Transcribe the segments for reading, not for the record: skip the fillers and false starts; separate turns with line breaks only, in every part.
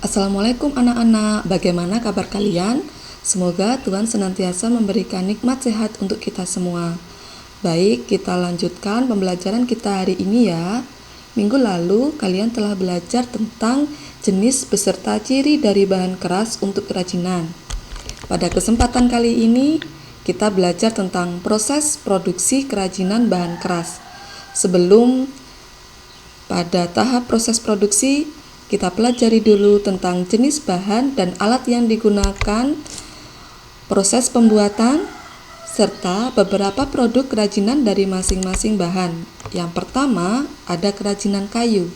Assalamualaikum anak-anak, bagaimana kabar kalian? Semoga Tuhan senantiasa memberikan nikmat sehat untuk kita semua. Baik, kita lanjutkan pembelajaran kita hari ini ya. Minggu lalu kalian telah belajar tentang jenis beserta ciri dari bahan keras untuk kerajinan. Pada kesempatan kali ini, kita belajar tentang proses produksi kerajinan bahan keras. Sebelum pada tahap proses produksi, kita pelajari dulu tentang jenis bahan dan alat yang digunakan, proses pembuatan, serta beberapa produk kerajinan dari masing-masing bahan. Yang pertama, ada kerajinan kayu.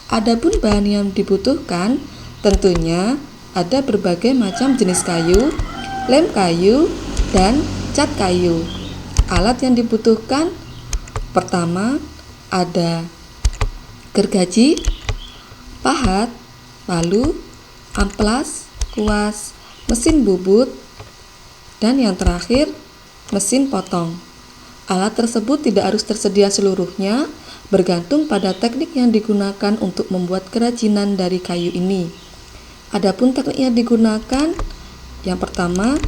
Adapun bahan yang dibutuhkan, tentunya ada berbagai macam jenis kayu, lem kayu, dan cat kayu. Alat yang dibutuhkan, pertama, ada gergaji, pahat, palu, amplas, kuas, mesin bubut, dan yang terakhir, mesin potong. Alat tersebut tidak harus tersedia seluruhnya, bergantung pada teknik yang digunakan untuk membuat kerajinan dari kayu ini. Adapun teknik yang digunakan, yang pertama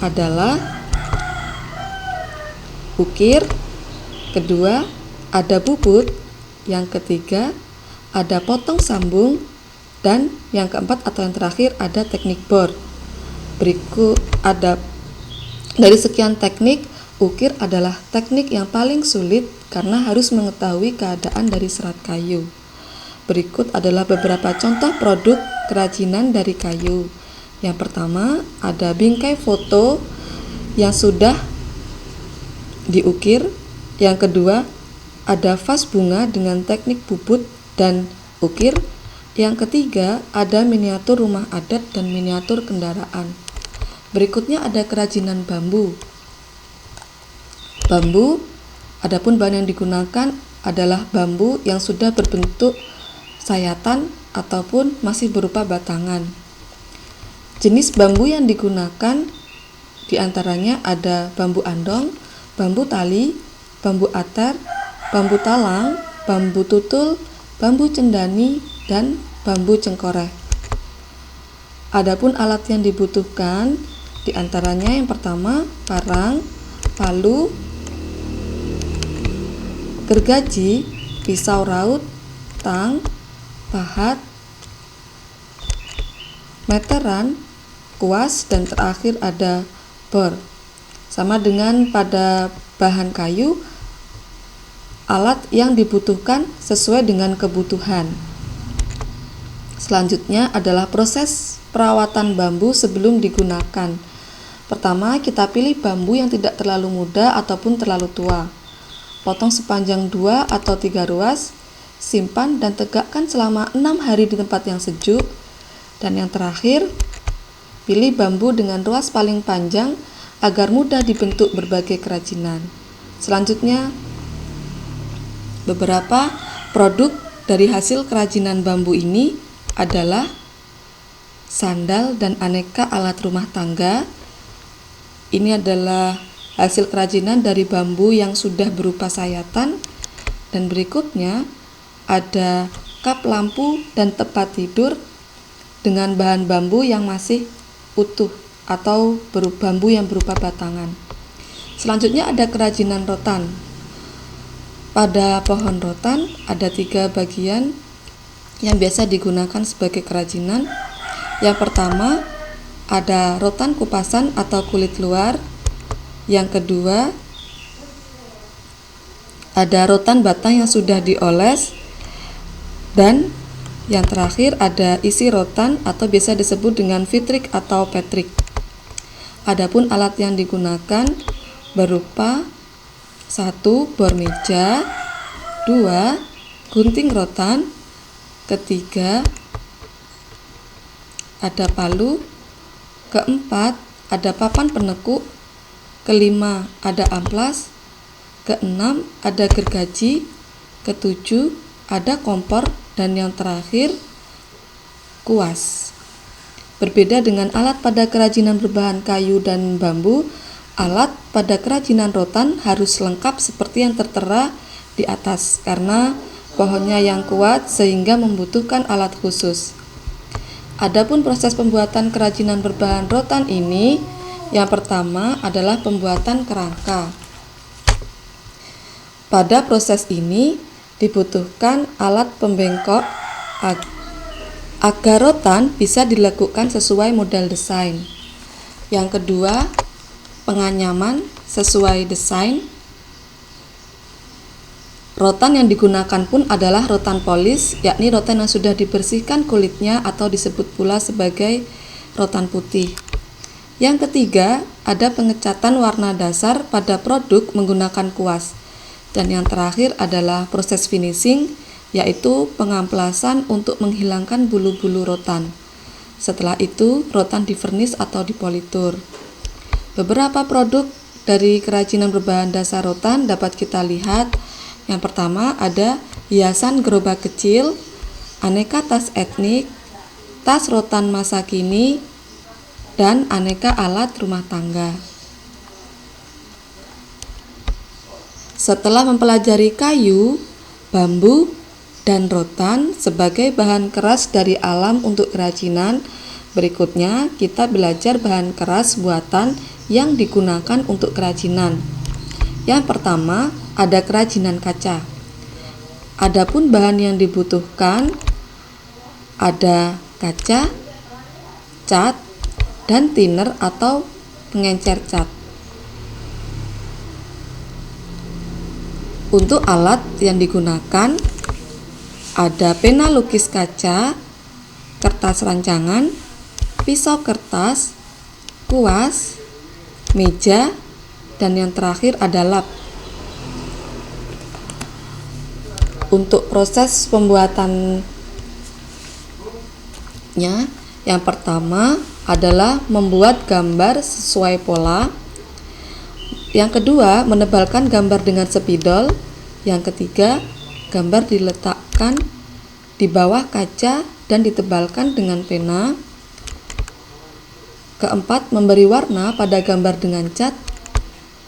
adalah ukir, kedua ada bubut, yang ketiga ada potong sambung, dan yang keempat atau yang terakhir ada teknik bor. Berikut ada dari sekian teknik, ukir adalah teknik yang paling sulit karena harus mengetahui keadaan dari serat kayu. Berikut adalah beberapa contoh produk kerajinan dari kayu. Yang pertama ada bingkai foto yang sudah diukir. Yang kedua ada vas bunga dengan teknik bubut dan ukir. Yang ketiga ada miniatur rumah adat dan miniatur kendaraan. Berikutnya ada kerajinan bambu. Bambu, adapun bahan yang digunakan adalah bambu yang sudah berbentuk sayatan ataupun masih berupa batangan. Jenis bambu yang digunakan diantaranya ada bambu andong, bambu tali, bambu ater, bambu talang, bambu tutul, bambu cendani, dan bambu cengkoreh. Adapun alat yang dibutuhkan diantaranya yang pertama parang, palu, gergaji, pisau raut, tang, pahat, meteran, kuas, dan terakhir ada bor. Sama dengan pada bahan kayu, alat yang dibutuhkan sesuai dengan kebutuhan. Selanjutnya adalah proses perawatan bambu sebelum digunakan. Pertama, kita pilih bambu yang tidak terlalu muda ataupun terlalu tua. Potong sepanjang 2 atau 3 ruas, simpan dan tegakkan selama 6 hari di tempat yang sejuk. Dan yang terakhir, pilih bambu dengan ruas paling panjang agar mudah dibentuk berbagai kerajinan. Selanjutnya, beberapa produk dari hasil kerajinan bambu ini adalah sandal dan aneka alat rumah tangga. Ini adalah hasil kerajinan dari bambu yang sudah berupa sayatan. Dan berikutnya ada kap lampu dan tempat tidur dengan bahan bambu yang masih utuh atau bambu yang berupa batangan. Selanjutnya ada kerajinan rotan. Pada pohon rotan ada 3 bagian yang biasa digunakan sebagai kerajinan. Yang pertama ada rotan kupasan atau kulit luar. Yang kedua ada rotan batang yang sudah dioles. Dan yang terakhir ada isi rotan atau biasa disebut dengan vitrik atau petrik. Adapun alat yang digunakan berupa 1. Bor meja, 2. Gunting rotan, ketiga ada palu, keempat ada papan penekuk, kelima ada amplas, keenam ada gergaji, ketujuh ada kompor, dan yang terakhir kuas. Berbeda dengan alat pada kerajinan berbahan kayu dan bambu, alat pada kerajinan rotan harus lengkap seperti yang tertera di atas karena pohonnya yang kuat sehingga membutuhkan alat khusus. Adapun proses pembuatan kerajinan berbahan rotan ini, yang pertama adalah pembuatan kerangka. Pada proses ini dibutuhkan alat pembengkok agar rotan bisa dilakukan sesuai model desain. Yang kedua, penganyaman sesuai desain. Rotan yang digunakan pun adalah rotan polis, yakni rotan yang sudah dibersihkan kulitnya atau disebut pula sebagai rotan putih. Yang ketiga, ada pengecatan warna dasar pada produk menggunakan kuas. Dan yang terakhir adalah proses finishing, yaitu pengamplasan untuk menghilangkan bulu-bulu rotan. Setelah itu, rotan divernis atau dipolitur. Beberapa produk dari kerajinan berbahan dasar rotan dapat kita lihat. Yang pertama ada hiasan gerobak kecil, aneka tas etnik, tas rotan masa kini, dan aneka alat rumah tangga. Setelah mempelajari kayu, bambu, dan rotan sebagai bahan keras dari alam untuk kerajinan, berikutnya kita belajar bahan keras buatan yang digunakan untuk kerajinan. Yang pertama, ada kerajinan kaca. Adapun bahan yang dibutuhkan ada kaca, cat, dan thinner atau pengencer cat. Untuk alat yang digunakan ada pena lukis kaca, kertas rancangan, pisau kertas, kuas, meja, dan yang terakhir ada lap. Untuk proses pembuatannya, yang pertama adalah membuat gambar sesuai pola. Yang kedua, menebalkan gambar dengan spidol. Yang ketiga, gambar diletakkan di bawah kaca dan ditebalkan dengan pena. Keempat, memberi warna pada gambar dengan cat.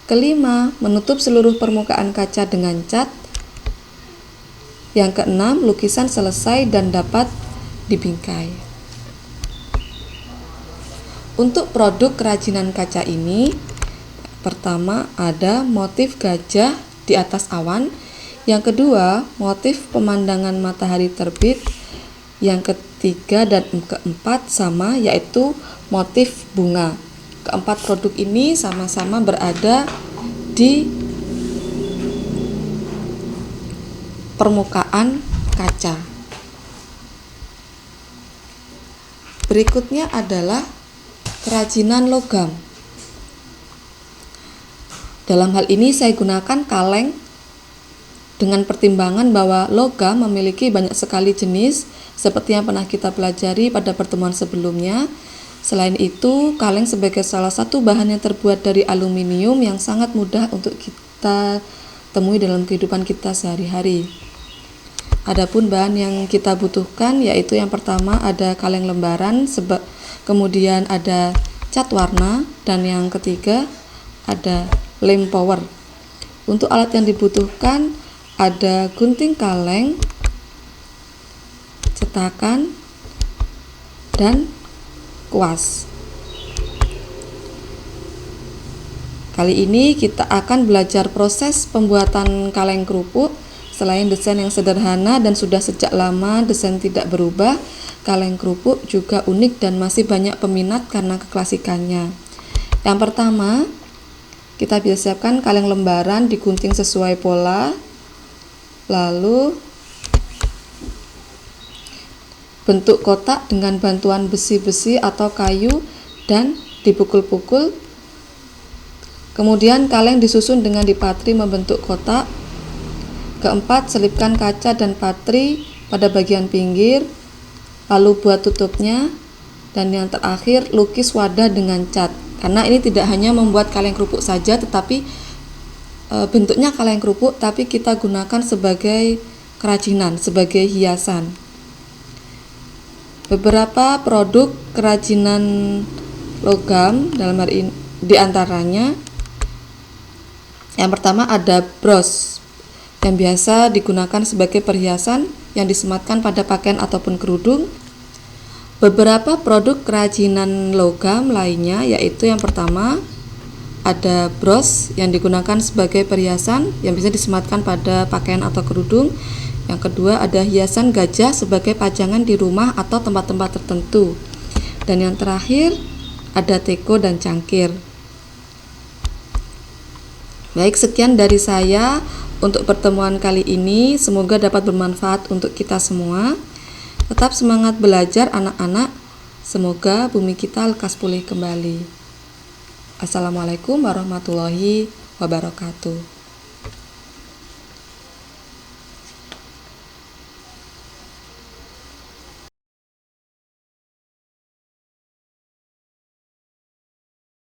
Kelima, menutup seluruh permukaan kaca dengan cat. Yang keenam, lukisan selesai dan dapat dibingkai. Untuk produk kerajinan kaca ini, pertama ada motif gajah di atas awan. Yang kedua, motif pemandangan matahari terbit. Yang ketiga dan keempat sama, yaitu motif bunga. Keempat produk ini sama-sama berada di permukaan kaca. Berikutnya adalah kerajinan logam. Dalam hal ini saya gunakan kaleng dengan pertimbangan bahwa logam memiliki banyak sekali jenis seperti yang pernah kita pelajari pada pertemuan sebelumnya. Selain itu, kaleng sebagai salah satu bahan yang terbuat dari aluminium yang sangat mudah untuk kita temui dalam kehidupan kita sehari-hari. Adapun bahan yang kita butuhkan yaitu yang pertama ada kaleng lembaran, kemudian ada cat warna, dan yang ketiga ada lem power. Untuk alat yang dibutuhkan ada gunting kaleng, cetakan, dan kuas. Kali ini kita akan belajar proses pembuatan kaleng kerupuk. Selain desain yang sederhana dan sudah sejak lama desain tidak berubah, kaleng kerupuk juga unik dan masih banyak peminat karena keklasikannya. Yang pertama, kita bisa siapkan kaleng lembaran digunting sesuai pola, lalu bentuk kotak dengan bantuan besi-besi atau kayu dan dipukul-pukul. Kemudian kaleng disusun dengan dipatri membentuk kotak. Keempat, selipkan kaca dan patri pada bagian pinggir, lalu buat tutupnya. Dan yang terakhir, lukis wadah dengan cat. Karena ini tidak hanya membuat kaleng kerupuk saja, tetapi bentuknya kaleng kerupuk, tapi kita gunakan sebagai kerajinan, sebagai hiasan. Beberapa produk kerajinan logam dalam hari ini diantaranya, yang pertama ada bros yang biasa digunakan sebagai perhiasan yang disematkan pada pakaian ataupun kerudung. Beberapa produk kerajinan logam lainnya yaitu yang pertama ada bros yang digunakan sebagai perhiasan yang bisa disematkan pada pakaian atau kerudung. Yang kedua ada hiasan gajah sebagai pajangan di rumah atau tempat-tempat tertentu. Dan yang terakhir ada teko dan cangkir. Baik, sekian dari saya untuk pertemuan kali ini. Semoga dapat bermanfaat untuk kita semua. Tetap semangat belajar anak-anak. Semoga bumi kita lekas pulih kembali. Assalamualaikum warahmatullahi wabarakatuh.